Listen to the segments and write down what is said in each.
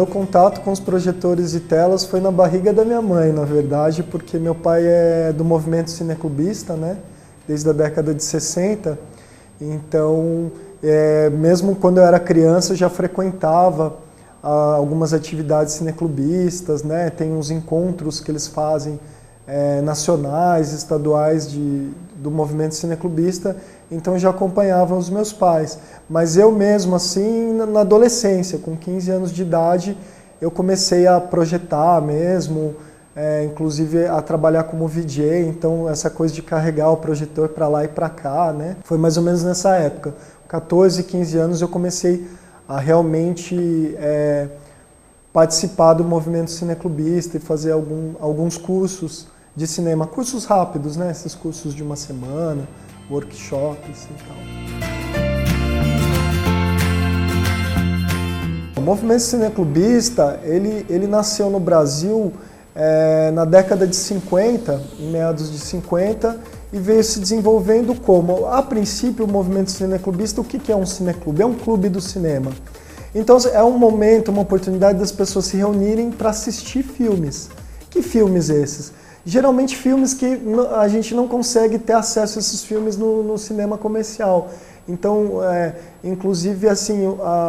meu contato com os projetores de telas foi na barriga da minha mãe, na verdade, porque meu pai é do movimento cineclubista, né? Desde a década de 60. Então, mesmo quando eu era criança, eu já frequentava algumas atividades cineclubistas, né? Tem uns encontros que eles fazem nacionais, estaduais do movimento cineclubista, então eu já acompanhava os meus pais. Mas eu mesmo, assim, na adolescência, com 15 anos de idade, eu comecei a projetar mesmo, inclusive a trabalhar como VJ, então essa coisa de carregar o projetor para lá e para cá, né? Foi mais ou menos nessa época. 14, 15 anos eu comecei a realmente participar do movimento cineclubista e fazer alguns cursos de cinema, cursos rápidos, né? Esses cursos de uma semana, workshops e tal. O movimento cineclubista, ele nasceu no Brasil na década de 50, em meados de 50, e veio se desenvolvendo como, a princípio, o movimento cineclubista. O que é um cineclube? É um clube do cinema. Então é um momento, uma oportunidade das pessoas se reunirem para assistir filmes. Que filmes esses? Geralmente filmes que a gente não consegue ter acesso a esses filmes no cinema comercial. Então, inclusive, assim,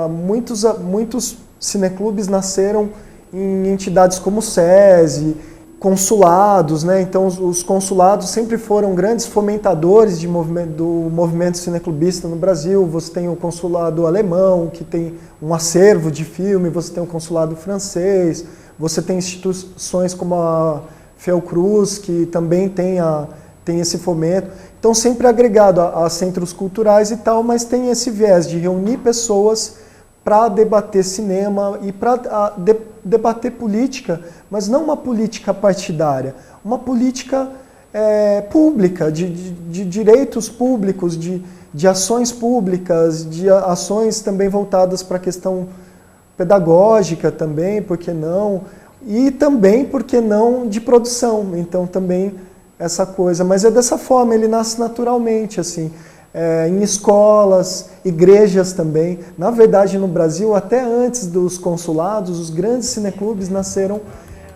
muitos cineclubes nasceram em entidades como o SESI, consulados, né? Então os consulados sempre foram grandes fomentadores do movimento cineclubista no Brasil. Você tem o consulado alemão, que tem um acervo de filme, você tem o consulado francês, você tem instituições como a Fiocruz, que também tem esse fomento. Então sempre agregado a centros culturais e tal, mas tem esse viés de reunir pessoas para debater cinema e para debater política, mas não uma política partidária, uma política pública, de direitos públicos, de ações públicas, de ações também voltadas para a questão pedagógica também, por que não? E também, por que não, de produção. Então também essa coisa, mas é dessa forma, ele nasce naturalmente, assim. Em escolas, igrejas também. Na verdade, no Brasil, até antes dos consulados, os grandes cineclubes nasceram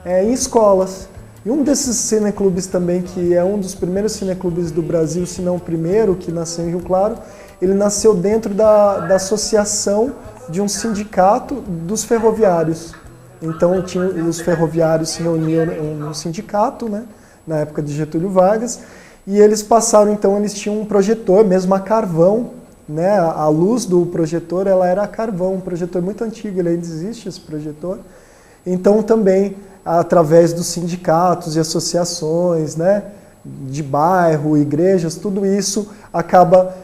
em escolas. E um desses cineclubes também, que é um dos primeiros cineclubes do Brasil, se não o primeiro, que nasceu em Rio Claro, ele nasceu dentro da associação de um sindicato dos ferroviários. Então, os ferroviários se reuniam num sindicato, né, na época de Getúlio Vargas, e eles passaram, então, eles tinham um projetor, mesmo a carvão, né? A luz do projetor, ela era a carvão, um projetor muito antigo, ele ainda existe, esse projetor. Então, também, através dos sindicatos e associações, né, de bairro, igrejas, tudo isso acaba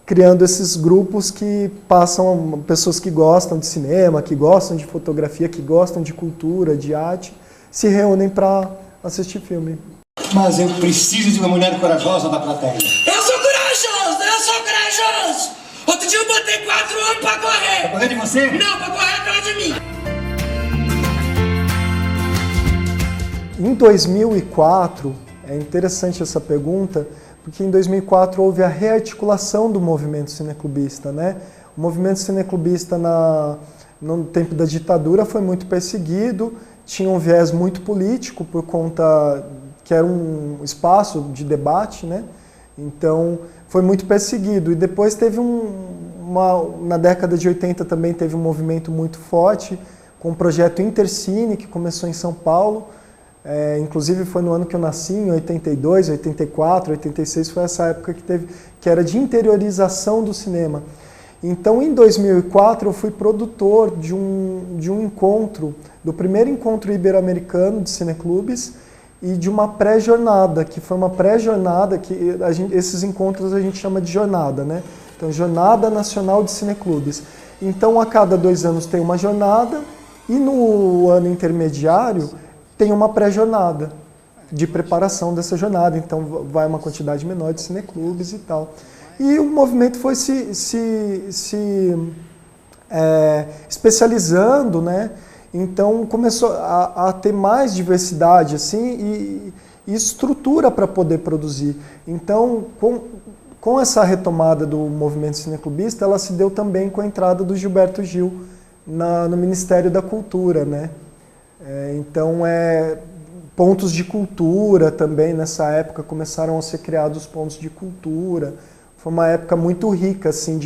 criando esses grupos que passam, pessoas que gostam de cinema, que gostam de fotografia, que gostam de cultura, de arte, se reúnem para assistir filme. Mas eu preciso de uma mulher corajosa na plateia. Eu sou corajoso! Eu sou corajoso! Outro dia eu botei 4 homens pra correr! Pra correr de você? Não, pra correr atrás de mim! Em 2004, é interessante essa pergunta, porque em 2004 houve a rearticulação do movimento cineclubista, né? O movimento cineclubista no tempo da ditadura foi muito perseguido, tinha um viés muito político por conta que era um espaço de debate, né? Então foi muito perseguido. E depois teve na década de 80 também teve um movimento muito forte com o projeto Intercine, que começou em São Paulo. Inclusive foi no ano que eu nasci, em 82, 84, 86, foi essa época que era de interiorização do cinema. Então, em 2004, eu fui produtor de um encontro, do primeiro encontro ibero-americano de cineclubes e de uma pré-jornada, que foi uma pré-jornada, que esses encontros a gente chama de jornada, né? Então, Jornada Nacional de Cineclubes. Então, a cada 2 anos tem uma jornada e no ano intermediário tem uma pré-jornada de preparação dessa jornada. Então, vai uma quantidade menor de cineclubes e tal. E o movimento foi se especializando, né? Então começou a ter mais diversidade assim, e estrutura para poder produzir. Então, com essa retomada do movimento cineclubista, ela se deu também com a entrada do Gilberto Gil no Ministério da Cultura, né? Então, pontos de cultura também, nessa época, começaram a ser criados pontos de cultura. Foi uma época muito rica, assim,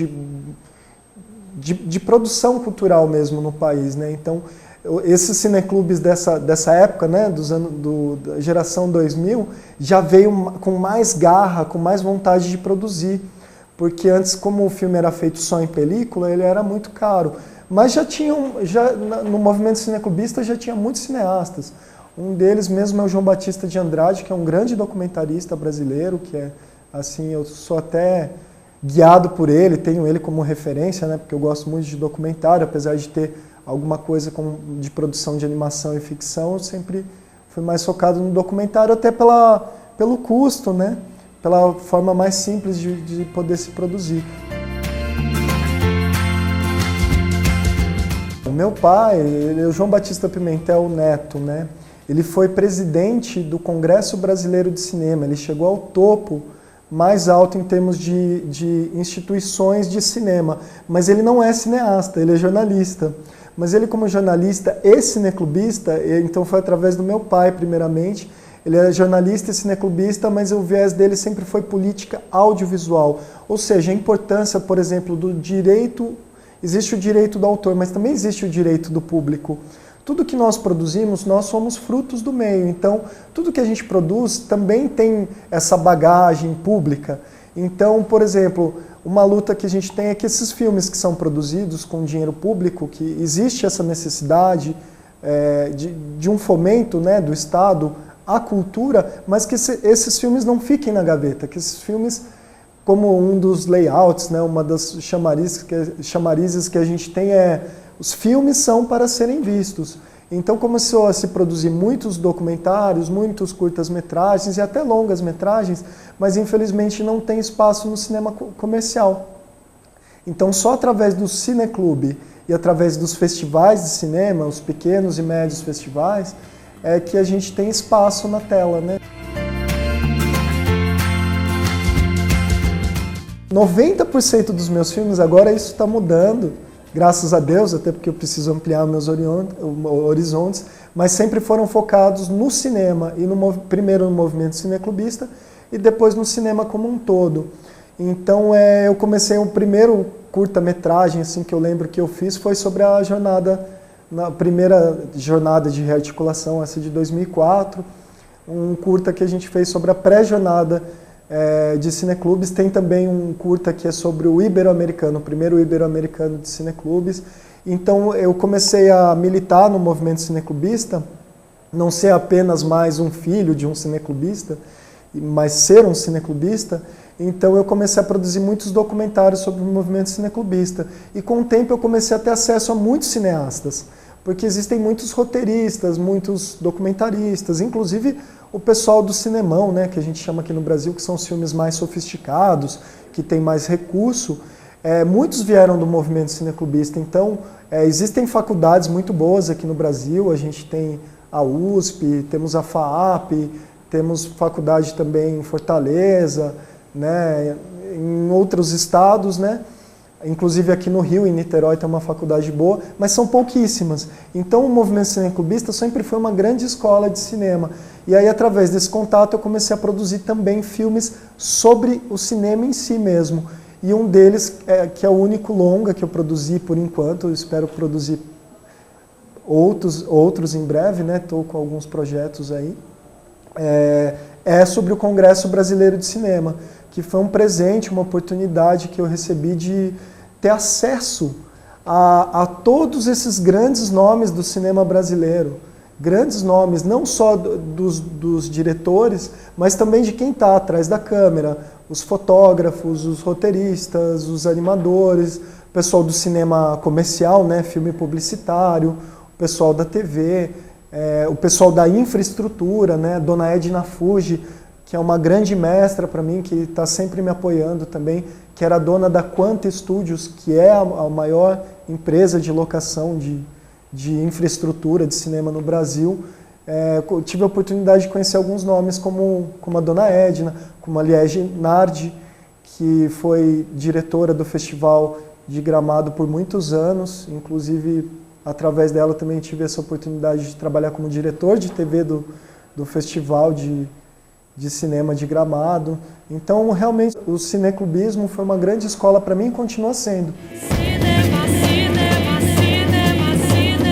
de produção cultural mesmo no país, né? Então, esses cineclubes dessa época, né, da geração 2000, já veio com mais garra, com mais vontade de produzir. Porque antes, como o filme era feito só em película, ele era muito caro. Mas no movimento cineclubista já tinha muitos cineastas. Um deles mesmo é o João Batista de Andrade, que é um grande documentarista brasileiro, que é, assim, eu sou até guiado por ele, tenho ele como referência, né, porque eu gosto muito de documentário, apesar de ter alguma coisa de produção de animação e ficção, eu sempre fui mais focado no documentário, até pelo custo, né, pela forma mais simples de poder se produzir. O meu pai, o João Batista Pimentel Neto, né, ele foi presidente do Congresso Brasileiro de Cinema, ele chegou ao topo mais alto em termos de instituições de cinema, mas ele não é cineasta, ele é jornalista. Mas ele, como jornalista e cineclubista, então foi através do meu pai, primeiramente, ele é jornalista e cineclubista, mas o viés dele sempre foi política audiovisual, ou seja, a importância, por exemplo, do direito, existe o direito do autor, mas também existe o direito do público. Tudo que nós produzimos, nós somos frutos do meio. Então, tudo que a gente produz também tem essa bagagem pública. Então, por exemplo, uma luta que a gente tem é que esses filmes que são produzidos com dinheiro público, que existe essa necessidade de um fomento, né, do Estado à cultura, mas que esses filmes não fiquem na gaveta, que esses filmes, como um dos layouts, né, uma das chamarizes que a gente tem os filmes são para serem vistos. Então começou a se produzir muitos documentários, muitos curtas-metragens e até longas-metragens, mas infelizmente não tem espaço no cinema comercial. Então só através do cineclube e através dos festivais de cinema, os pequenos e médios festivais, é que a gente tem espaço na tela, né? 90% dos meus filmes, agora isso está mudando, graças a Deus, até porque eu preciso ampliar meus horizontes, mas sempre foram focados no cinema, e primeiro no movimento cineclubista e depois no cinema como um todo. Então eu comecei o primeiro curta-metragem assim, que eu lembro que eu fiz foi sobre a primeira jornada de rearticulação, essa de 2004, um curta que a gente fez sobre a pré-jornada de cineclubes. Tem também um curta que é sobre o Ibero-Americano, o primeiro Ibero-Americano de cineclubes. Então eu comecei a militar no movimento cineclubista, não ser apenas mais um filho de um cineclubista, mas ser um cineclubista. Então eu comecei a produzir muitos documentários sobre o movimento cineclubista. E com o tempo eu comecei a ter acesso a muitos cineastas, porque existem muitos roteiristas, muitos documentaristas, inclusive o pessoal do cinemão, né, que a gente chama aqui no Brasil, que são os filmes mais sofisticados, que tem mais recurso, muitos vieram do movimento cineclubista. Então, existem faculdades muito boas aqui no Brasil, a gente tem a USP, temos a FAAP, temos faculdade também em Fortaleza, né, em outros estados, né? Inclusive aqui no Rio, em Niterói, tem uma faculdade boa, mas são pouquíssimas. Então o movimento cineclubista sempre foi uma grande escola de cinema. E aí, através desse contato, eu comecei a produzir também filmes sobre o cinema em si mesmo. E um deles, que é o único longa que eu produzi por enquanto, eu espero produzir outros em breve, né? Estou com alguns projetos aí. É sobre o Congresso Brasileiro de Cinema, que foi um presente, uma oportunidade que eu recebi de ter acesso a todos esses grandes nomes do cinema brasileiro. Grandes nomes, não só dos diretores, mas também de quem está atrás da câmera, os fotógrafos, os roteiristas, os animadores, o pessoal do cinema comercial, né, filme publicitário, o pessoal da TV, o pessoal da infraestrutura, né, Dona Edna Fuji, que é uma grande mestra para mim, que está sempre me apoiando também, que era dona da Quanta Studios, que é a maior empresa de locação de infraestrutura de cinema no Brasil. Tive a oportunidade de conhecer alguns nomes como a Dona Edna, como a Liege Nardi, que foi diretora do festival de Gramado por muitos anos, inclusive através dela eu também tive essa oportunidade de trabalhar como diretor de TV do Festival de Cinema de Gramado. Então, realmente, o cineclubismo foi uma grande escola para mim e continua sendo. Cinema, cinema, cinema, cinema.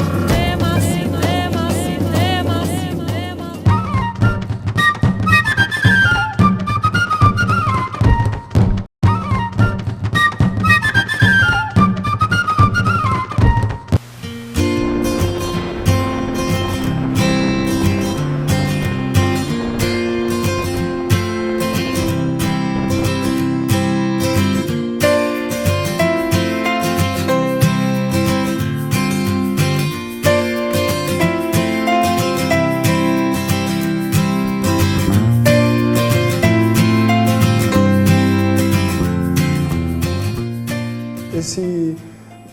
Cinema, cinema, cinema, cinema. Esse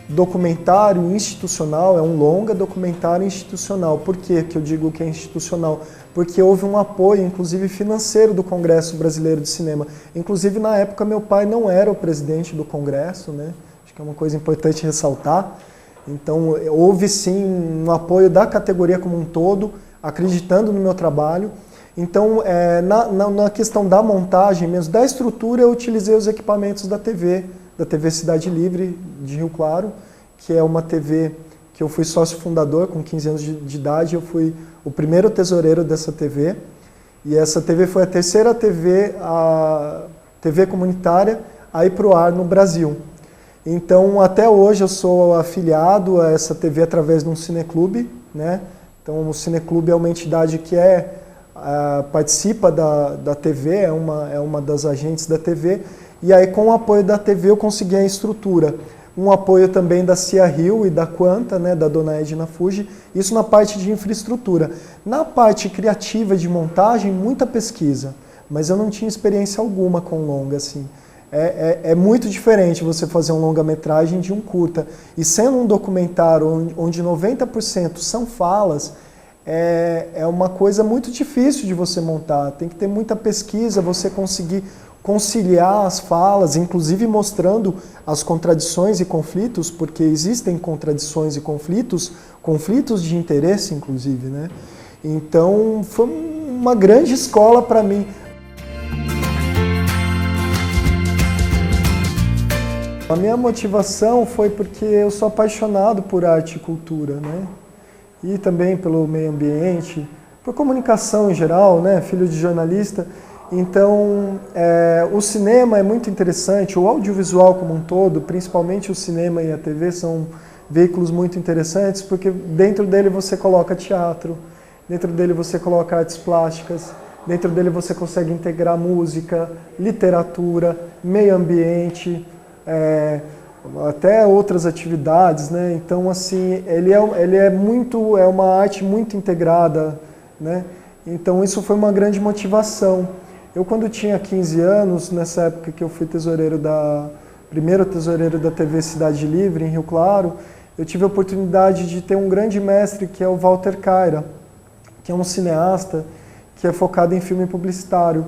documentário institucional é um longa documentário institucional. Por que eu digo que é institucional? Porque houve um apoio, inclusive financeiro, do Congresso Brasileiro de Cinema. Inclusive, na época, meu pai não era o presidente do Congresso, né? Acho que é uma coisa importante ressaltar. Então, houve sim um apoio da categoria como um todo, acreditando no meu trabalho. Então, na questão da montagem mesmo, da estrutura, eu utilizei os equipamentos da TV Cidade Livre de Rio Claro, que é uma TV que eu fui sócio fundador com 15 anos de idade. Eu fui o primeiro tesoureiro dessa TV. E essa TV foi a terceira TV comunitária a ir para o ar no Brasil. Então, até hoje eu sou afiliado a essa TV através de um cineclube, né? Então, o cineclube é uma entidade que participa da TV, é uma das agentes da TV. E aí, com o apoio da TV, eu consegui a estrutura. Um apoio também da Cia Rio e da Quanta, né, da dona Edna Fuji, isso na parte de infraestrutura. Na parte criativa de montagem, muita pesquisa, mas eu não tinha experiência alguma com longa, assim. É muito diferente você fazer um longa-metragem de um curta. E sendo um documentário onde 90% são falas, é uma coisa muito difícil de você montar. Tem que ter muita pesquisa, você conseguir conciliar as falas, inclusive mostrando as contradições e conflitos, porque existem contradições e conflitos de interesse, inclusive, né? Então, foi uma grande escola para mim. A minha motivação foi porque eu sou apaixonado por arte e cultura, né? E também pelo meio ambiente, por comunicação em geral, né? Filho de jornalista. Então, o cinema é muito interessante, o audiovisual como um todo, principalmente o cinema e a TV, são veículos muito interessantes, porque dentro dele você coloca teatro, dentro dele você coloca artes plásticas, dentro dele você consegue integrar música, literatura, meio ambiente, até outras atividades, né? Então, assim, ele é uma arte muito integrada, né? Então, isso foi uma grande motivação. Eu, quando tinha 15 anos, nessa época que eu fui primeiro tesoureiro da TV Cidade Livre, em Rio Claro, eu tive a oportunidade de ter um grande mestre, que é o Walter Kaira, que é um cineasta que é focado em filme publicitário.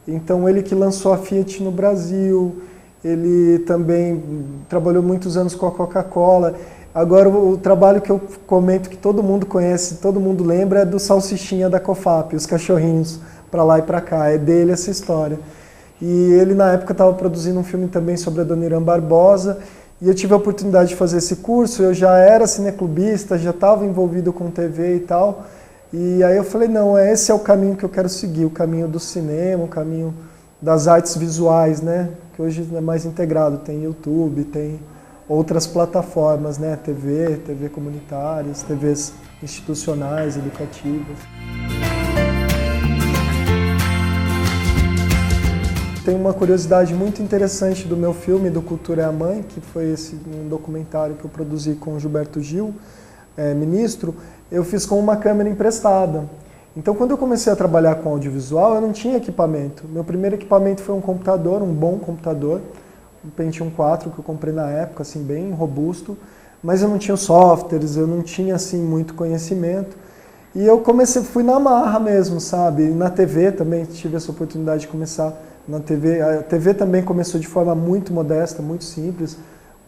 Então, ele que lançou a Fiat no Brasil, ele também trabalhou muitos anos com a Coca-Cola. Agora, o trabalho que eu comento que todo mundo conhece, todo mundo lembra, é do Salsichinha da Cofap, os cachorrinhos, para lá e para cá, é dele essa história. E ele, na época, estava produzindo um filme também sobre a Dona Irã Barbosa, e eu tive a oportunidade de fazer esse curso. Eu já era cineclubista, já estava envolvido com TV e tal, e aí eu falei, não, esse é o caminho que eu quero seguir, o caminho do cinema, o caminho das artes visuais, né, que hoje é mais integrado, tem YouTube, tem outras plataformas, né, TV comunitárias, TVs institucionais, educativas. Tem uma curiosidade muito interessante do meu filme, do Cultura é a Mãe, que foi um documentário que eu produzi com o Gilberto Gil, ministro. Eu fiz com uma câmera emprestada. Então, quando eu comecei a trabalhar com audiovisual, eu não tinha equipamento. Meu primeiro equipamento foi um computador, um bom computador, um Pentium 4 que eu comprei na época, assim, bem robusto, mas eu não tinha softwares, eu não tinha assim muito conhecimento. E eu fui na marra mesmo, sabe? E na TV também tive essa oportunidade de começar na TV. A TV também começou de forma muito modesta, muito simples.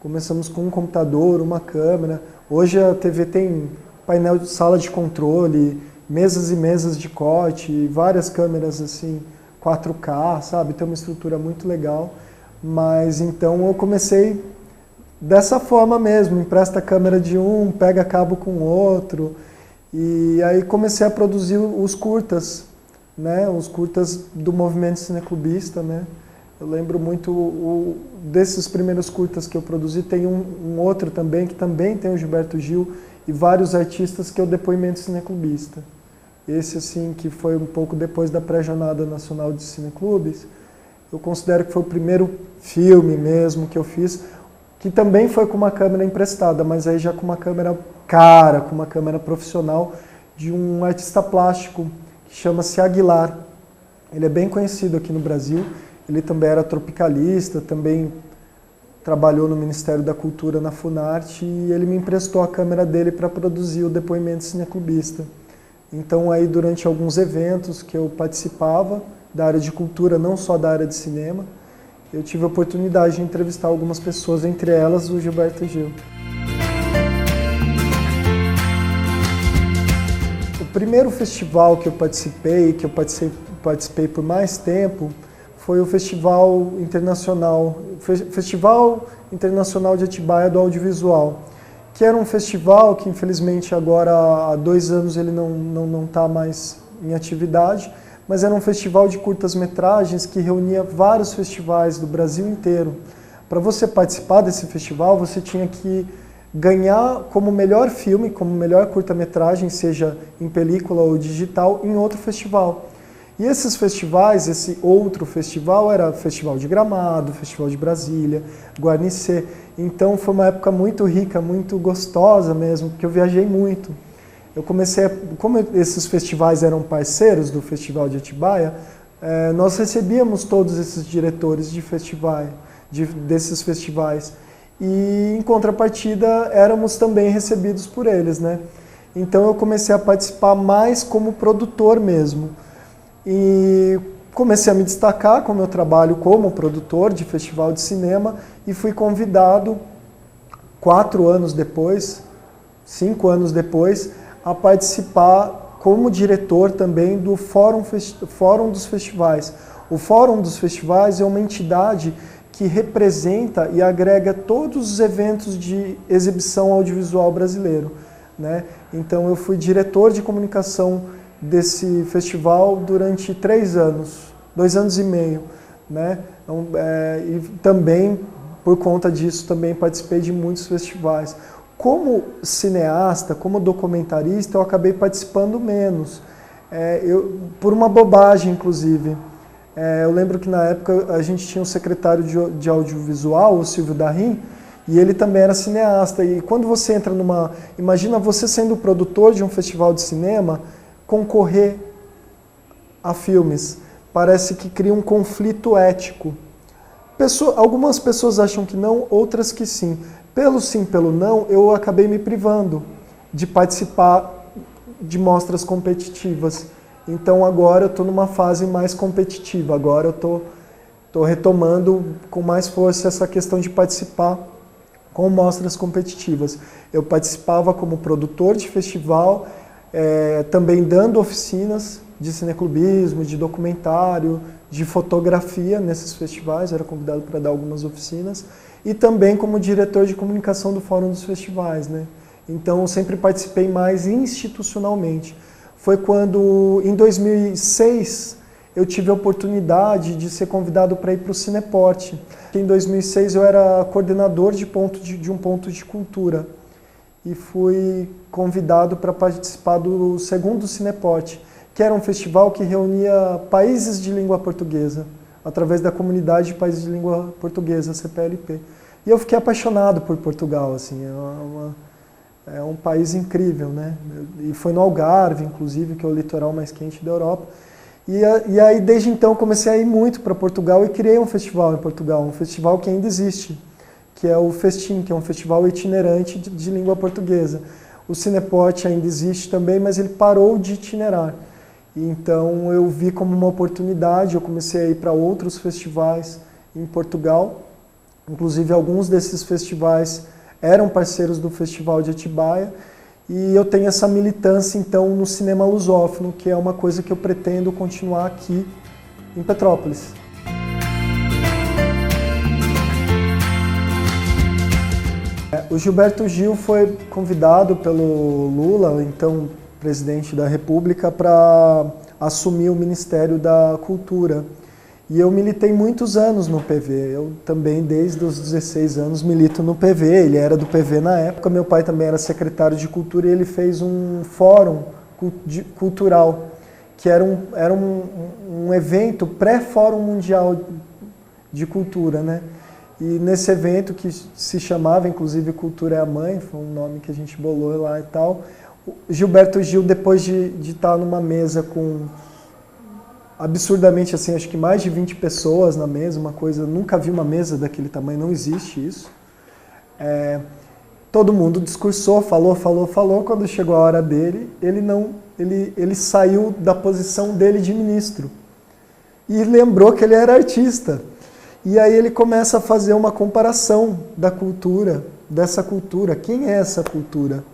Começamos com um computador, uma câmera. Hoje a TV tem painel de sala de controle, mesas e mesas de corte, várias câmeras assim, 4K, sabe? Tem uma estrutura muito legal. Mas então eu comecei dessa forma mesmo, empresta a câmera de um, pega cabo com o outro. E aí comecei a produzir os curtas, né? Os curtas do movimento cineclubista, né? Eu lembro muito desses primeiros curtas que eu produzi, tem um outro também, que também tem o Gilberto Gil e vários artistas, que é o Depoimento Cineclubista. Esse, assim, que foi um pouco depois da pré-jornada nacional de cineclubes, eu considero que foi o primeiro filme mesmo que eu fiz, que também foi com uma câmera emprestada, mas aí já com uma câmera cara, com uma câmera profissional, de um artista plástico que chama-se Aguilar. Ele é bem conhecido aqui no Brasil, ele também era tropicalista, também trabalhou no Ministério da Cultura, na Funarte, e ele me emprestou a câmera dele para produzir o Depoimento Cineclubista. Então aí durante alguns eventos que eu participava, da área de cultura, não só da área de cinema, eu tive a oportunidade de entrevistar algumas pessoas, entre elas o Gilberto Gil. O primeiro festival que eu participei por mais tempo, foi o Festival Internacional de Atibaia do Audiovisual, que era um festival que infelizmente agora há 2 anos ele não está mais em atividade, mas era um festival de curtas-metragens que reunia vários festivais do Brasil inteiro. Para você participar desse festival, você tinha que ganhar como melhor filme, como melhor curta-metragem, seja em película ou digital, em outro festival. E esses festivais, esse outro festival era o Festival de Gramado, Festival de Brasília, Guarnicê. Então foi uma época muito rica, muito gostosa mesmo, porque eu viajei muito. Eu comecei, como esses festivais eram parceiros do Festival de Atibaia, nós recebíamos todos esses diretores de desses festivais. E, em contrapartida, éramos também recebidos por eles, né? Então eu comecei a participar mais como produtor mesmo. E comecei a me destacar com o meu trabalho como produtor de festival de cinema e fui convidado 4 anos depois, 5 anos depois, a participar como diretor também do Fórum dos Festivais. O Fórum dos Festivais é uma entidade que representa e agrega todos os eventos de exibição audiovisual brasileiro, né? Então eu fui diretor de comunicação desse festival durante 3 anos, 2 anos e meio, né? Então, e também, por conta disso, também participei de muitos festivais. Como cineasta, como documentarista, eu acabei participando menos, por uma bobagem, inclusive. Eu lembro que na época a gente tinha um secretário de audiovisual, o Silvio Darrim, e ele também era cineasta. E quando você entra imagina você sendo produtor de um festival de cinema, concorrer a filmes. Parece que cria um conflito ético. Algumas pessoas acham que não, outras que sim. Pelo sim, pelo não, eu acabei me privando de participar de mostras competitivas. Então agora eu estou numa fase mais competitiva, agora eu estou retomando com mais força essa questão de participar com mostras competitivas. Eu participava como produtor de festival, também dando oficinas de cineclubismo, de documentário, de fotografia nesses festivais, era convidado para dar algumas oficinas, e também como diretor de comunicação do Fórum dos Festivais, né? Então eu sempre participei mais institucionalmente. Foi quando, em 2006, eu tive a oportunidade de ser convidado para ir para o Cineporte. Em 2006 eu era coordenador de um ponto de cultura e fui convidado para participar do segundo Cineporte, que era um festival que reunia países de língua portuguesa, através da comunidade de países de língua portuguesa, CPLP. E eu fiquei apaixonado por Portugal, assim, é um país incrível, né? E foi no Algarve, inclusive, que é o litoral mais quente da Europa. E aí, desde então, comecei a ir muito para Portugal e criei um festival em Portugal, um festival que ainda existe, que é o Festim, que é um festival itinerante de língua portuguesa. O Cineporte ainda existe também, mas ele parou de itinerar. Então eu vi como uma oportunidade, eu comecei a ir para outros festivais em Portugal. Inclusive alguns desses festivais eram parceiros do Festival de Atibaia. E eu tenho essa militância então no cinema lusófono, que é uma coisa que eu pretendo continuar aqui em Petrópolis. O Gilberto Gil foi convidado pelo Lula, então presidente da República, para assumir o Ministério da Cultura. E eu militei muitos anos no PV, eu também desde os 16 anos milito no PV, ele era do PV na época, meu pai também era secretário de Cultura e ele fez um fórum cultural, que era um evento pré-Fórum Mundial de Cultura, né? E nesse evento, que se chamava inclusive Cultura é a Mãe, foi um nome que a gente bolou lá e tal, o Gilberto Gil, depois de estar numa mesa com absurdamente, assim, acho que mais de 20 pessoas na mesa, uma coisa, nunca vi uma mesa daquele tamanho, não existe isso. Todo mundo discursou, falou, quando chegou a hora dele, ele saiu da posição dele de ministro e lembrou que ele era artista. E aí ele começa a fazer uma comparação da cultura, dessa cultura, quem é essa cultura,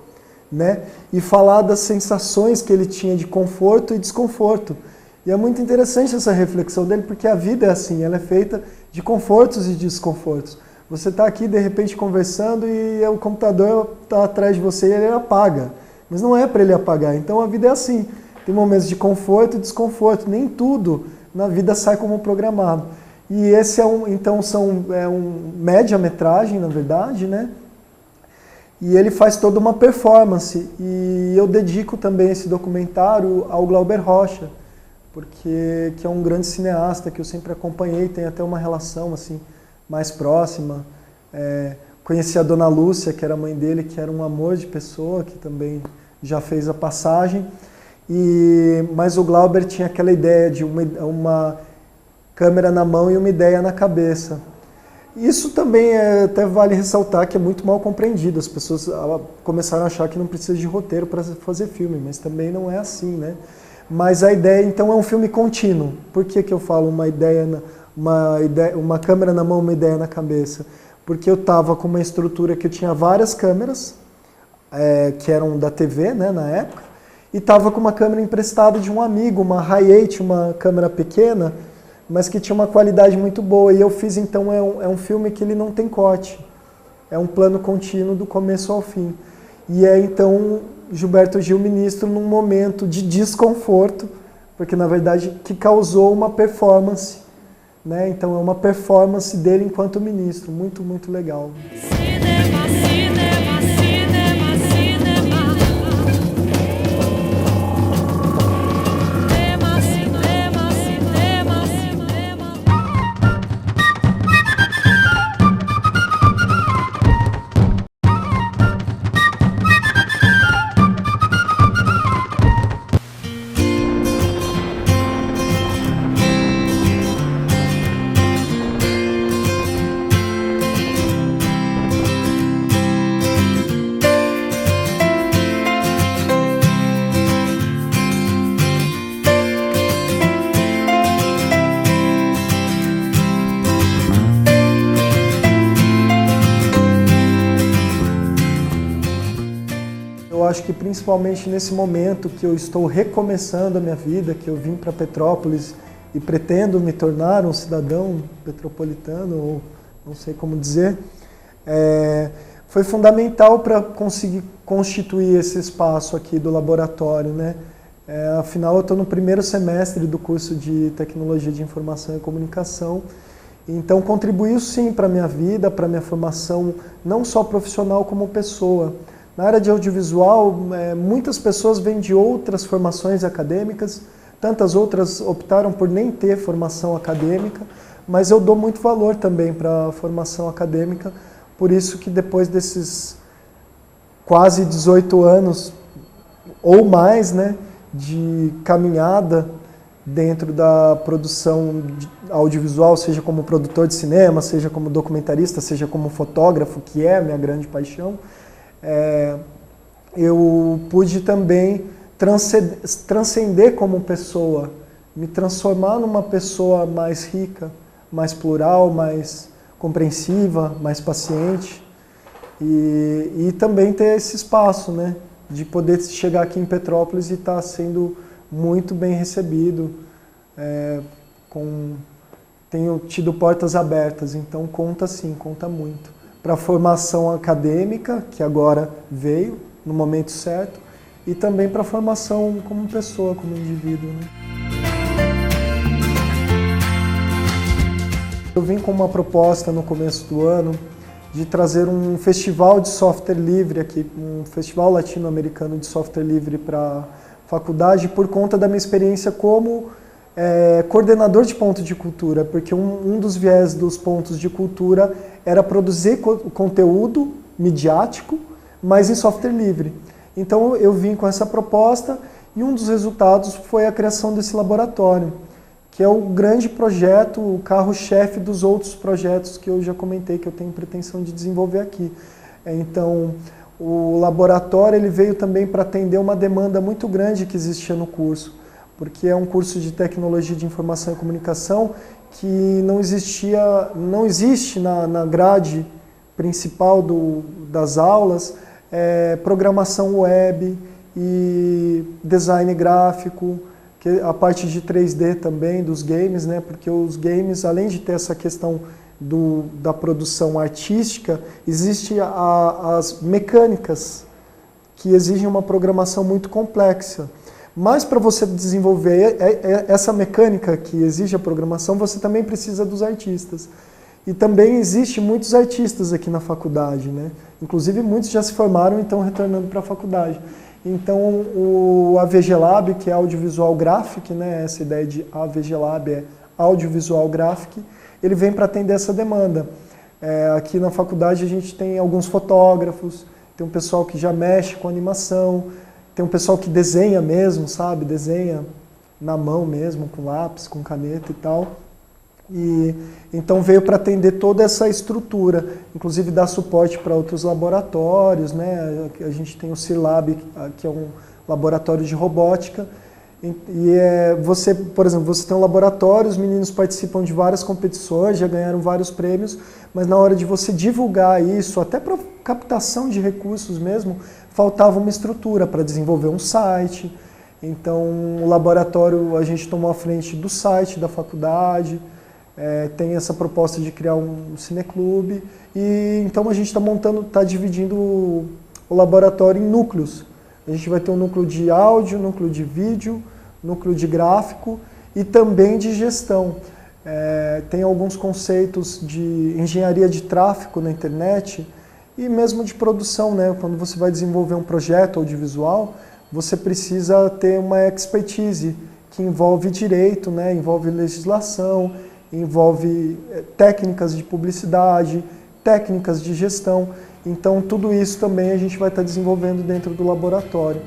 né? E falar das sensações que ele tinha de conforto e desconforto. E é muito interessante essa reflexão dele, porque a vida é assim, ela é feita de confortos e desconfortos. Você está aqui, de repente, conversando e o computador está atrás de você e ele apaga. Mas não é para ele apagar. Então a vida é assim. Tem momentos de conforto e desconforto. Nem tudo na vida sai como programado. E esse é um média-metragem, na verdade, né? E ele faz toda uma performance. E eu dedico também esse documentário ao Glauber Rocha, porque que é um grande cineasta que eu sempre acompanhei, tem até uma relação assim mais próxima. Conheci a Dona Lúcia, que era a mãe dele, que era um amor de pessoa, que também já fez a passagem. Mas o Glauber tinha aquela ideia de uma câmera na mão e uma ideia na cabeça. Isso também até vale ressaltar que é muito mal compreendido. As pessoas começaram a achar que não precisa de roteiro para fazer filme, mas também não é assim, né? Mas a ideia, então, é um filme contínuo. Por que eu falo uma câmera na mão, uma ideia na cabeça? Porque eu estava com uma estrutura que eu tinha várias câmeras, que eram da TV, né, na época, e estava com uma câmera emprestada de um amigo, uma Hi8, uma câmera pequena, mas que tinha uma qualidade muito boa. E eu fiz, então, é um filme que ele não tem corte. É um plano contínuo do começo ao fim. E então, Gilberto Gil, ministro, num momento de desconforto, porque, na verdade, que causou uma performance, né? Então, é uma performance dele enquanto ministro. Muito, muito legal. Cinema, cinema, cinema, cinema. Cinema, cinema, cinema, cinema. Eu acho que principalmente nesse momento que eu estou recomeçando a minha vida, que eu vim para Petrópolis e pretendo me tornar um cidadão petropolitano, ou não sei como dizer, foi fundamental para conseguir constituir esse espaço aqui do laboratório, né? Afinal, eu estou no primeiro semestre do curso de Tecnologia de Informação e Comunicação, então contribuiu sim para a minha vida, para a minha formação, não só profissional como pessoa. Na área de audiovisual, muitas pessoas vêm de outras formações acadêmicas, tantas outras optaram por nem ter formação acadêmica, mas eu dou muito valor também para a formação acadêmica, por isso que depois desses quase 18 anos ou mais, né, de caminhada dentro da produção audiovisual, seja como produtor de cinema, seja como documentarista, seja como fotógrafo, que é a minha grande paixão, eu pude também transcender como pessoa, me transformar numa pessoa mais rica, mais plural, mais compreensiva, mais paciente e também ter esse espaço, né, de poder chegar aqui em Petrópolis e estar sendo muito bem recebido, tenho tido portas abertas, então conta sim, conta muito. Para a formação acadêmica, que agora veio no momento certo, e também para a formação como pessoa, como indivíduo, né? Eu vim com uma proposta no começo do ano de trazer um festival de software livre aqui, um festival latino-americano de software livre para a faculdade, por conta da minha experiência como coordenador de ponto de cultura, porque um dos viés dos pontos de cultura era produzir conteúdo midiático, mas em software livre. Então eu vim com essa proposta e um dos resultados foi a criação desse laboratório, que é o grande projeto, o carro-chefe dos outros projetos que eu já comentei, que eu tenho pretensão de desenvolver aqui. Então, o laboratório ele veio também para atender uma demanda muito grande que existia no curso, porque é um curso de tecnologia de informação e comunicação que não existe na grade principal das aulas, programação web e design gráfico, a parte de 3D também dos games, né? Porque os games, além de ter essa questão da produção artística, existe as mecânicas que exigem uma programação muito complexa. Mas para você desenvolver essa mecânica que exige a programação, você também precisa dos artistas. E também existe muitos artistas aqui na faculdade, né? Inclusive muitos já se formaram e estão retornando para a faculdade. Então o AVG Lab, que é Audiovisual Graphic, né? Essa ideia de AVG Lab é Audiovisual Graphic, ele vem para atender essa demanda. Aqui na faculdade a gente tem alguns fotógrafos, tem um pessoal que já mexe com animação, tem um pessoal que desenha mesmo, sabe? Desenha na mão mesmo, com lápis, com caneta e tal. E então veio para atender toda essa estrutura, inclusive dar suporte para outros laboratórios, né? A gente tem o CIRLAB, que é um laboratório de robótica. Você, por exemplo, você tem um laboratório, os meninos participam de várias competições, já ganharam vários prêmios, mas na hora de você divulgar isso, até para captação de recursos mesmo, faltava uma estrutura para desenvolver um site. Então, o laboratório, a gente tomou a frente do site da faculdade, tem essa proposta de criar um cineclube, e então a gente está dividindo o laboratório em núcleos. A gente vai ter um núcleo de áudio, núcleo de vídeo, núcleo de gráfico e também de gestão. Tem alguns conceitos de engenharia de tráfego na internet e mesmo de produção, né? Quando você vai desenvolver um projeto audiovisual, você precisa ter uma expertise que envolve direito, né? Envolve legislação, envolve técnicas de publicidade, técnicas de gestão. Então, tudo isso também a gente vai estar desenvolvendo dentro do laboratório.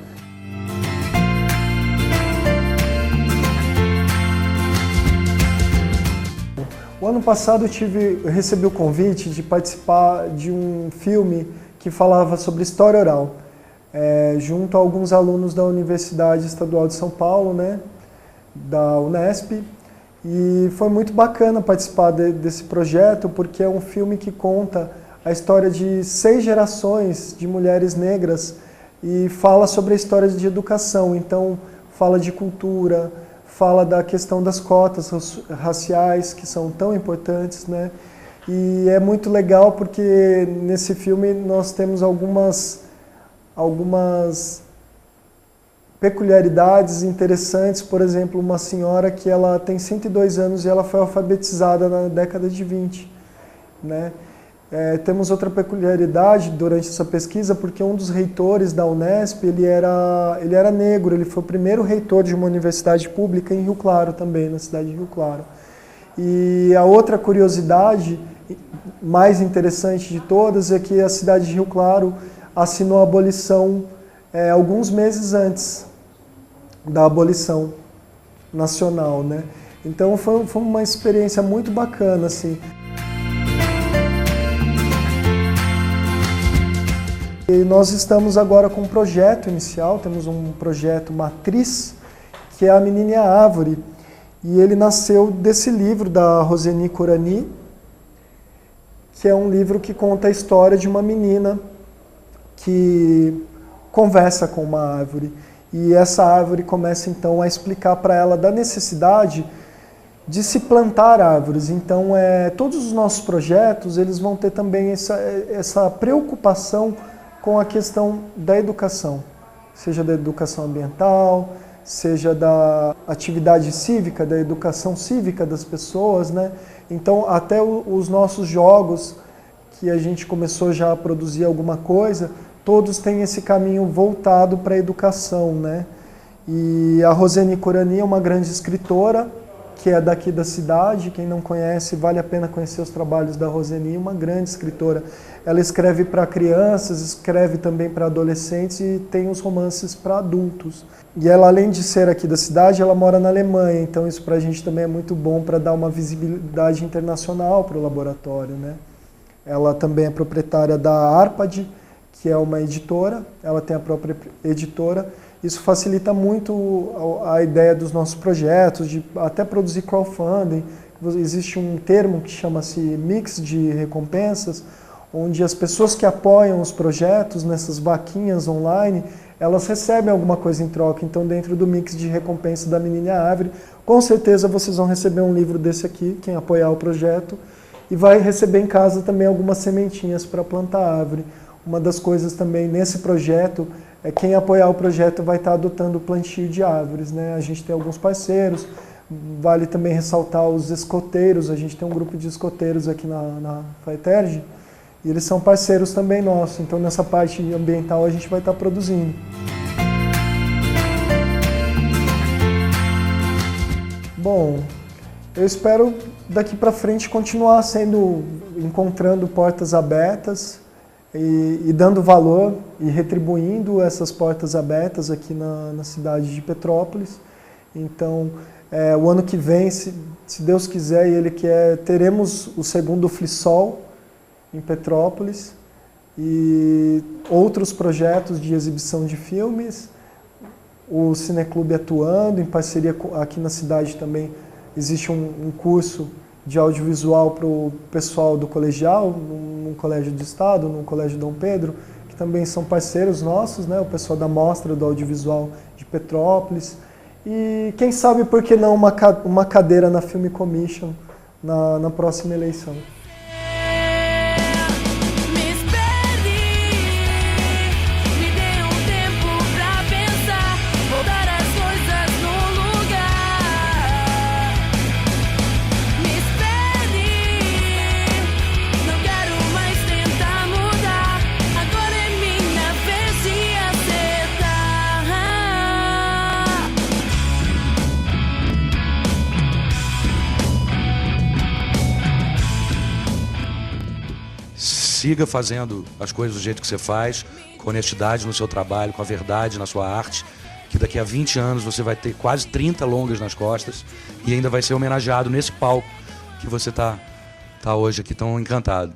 O ano passado eu recebi o convite de participar de um filme que falava sobre história oral, junto a alguns alunos da Universidade Estadual de São Paulo, né, da Unesp. E foi muito bacana participar desse projeto, porque é um filme que conta a história de 6 gerações de mulheres negras e fala sobre a história de educação. Então, fala de cultura, fala da questão das cotas raciais, que são tão importantes, né? E é muito legal porque nesse filme nós temos algumas peculiaridades interessantes. Por exemplo, uma senhora que ela tem 102 anos e ela foi alfabetizada na década de 20, né? Temos outra peculiaridade durante essa pesquisa, porque um dos reitores da Unesp, ele era negro, ele foi o primeiro reitor de uma universidade pública em Rio Claro também, na cidade de Rio Claro. E a outra curiosidade mais interessante de todas é que a cidade de Rio Claro assinou a abolição alguns meses antes da abolição nacional, né? Então foi uma experiência muito bacana, assim. E nós estamos agora com um projeto inicial, temos um projeto matriz, que é a Menina e a Árvore. E ele nasceu desse livro da Roseni Corani, que é um livro que conta a história de uma menina que conversa com uma árvore. E essa árvore começa então a explicar para ela da necessidade de se plantar árvores. Então, todos os nossos projetos eles vão ter também essa preocupação com a questão da educação, seja da educação ambiental, seja da atividade cívica, da educação cívica das pessoas, né? Então, até os nossos jogos, que a gente começou já a produzir alguma coisa, todos têm esse caminho voltado para a educação, né? E a Roseni Corani é uma grande escritora, que é daqui da cidade. Quem não conhece, vale a pena conhecer os trabalhos da Roseni, uma grande escritora. Ela escreve para crianças, escreve também para adolescentes e tem os romances para adultos. E ela, além de ser aqui da cidade, ela mora na Alemanha, então isso para a gente também é muito bom para dar uma visibilidade internacional para o laboratório, né? Ela também é proprietária da Arpad, que é uma editora, ela tem a própria editora. Isso facilita muito a ideia dos nossos projetos, de até produzir crowdfunding. Existe um termo que chama-se mix de recompensas, onde as pessoas que apoiam os projetos nessas vaquinhas online, elas recebem alguma coisa em troca. Então, dentro do mix de recompensa da Menina e a Árvore, com certeza vocês vão receber um livro desse aqui, quem apoiar o projeto, e vai receber em casa também algumas sementinhas para plantar árvore. Uma das coisas também nesse projeto é quem apoiar o projeto vai estar adotando o plantio de árvores, né? A gente tem alguns parceiros, vale também ressaltar os escoteiros, a gente tem um grupo de escoteiros aqui na FAETERJ, e eles são parceiros também nossos, então nessa parte ambiental a gente vai estar produzindo. Bom, eu espero daqui para frente continuar encontrando portas abertas, e dando valor e retribuindo essas portas abertas aqui na cidade de Petrópolis. Então, o ano que vem, se Deus quiser e Ele quer, teremos o segundo Flisol em Petrópolis e outros projetos de exibição de filmes, o Cineclube atuando, em parceria aqui na cidade também existe um curso de audiovisual para o pessoal do colegial, num colégio do estado, num colégio Dom Pedro, que também são parceiros nossos, né? O pessoal da Mostra do Audiovisual de Petrópolis. E quem sabe por que não uma cadeira na Film Commission na próxima eleição. Siga fazendo as coisas do jeito que você faz, com honestidade no seu trabalho, com a verdade na sua arte, que daqui a 20 anos você vai ter quase 30 longas nas costas e ainda vai ser homenageado nesse palco que você tá hoje aqui tão encantado.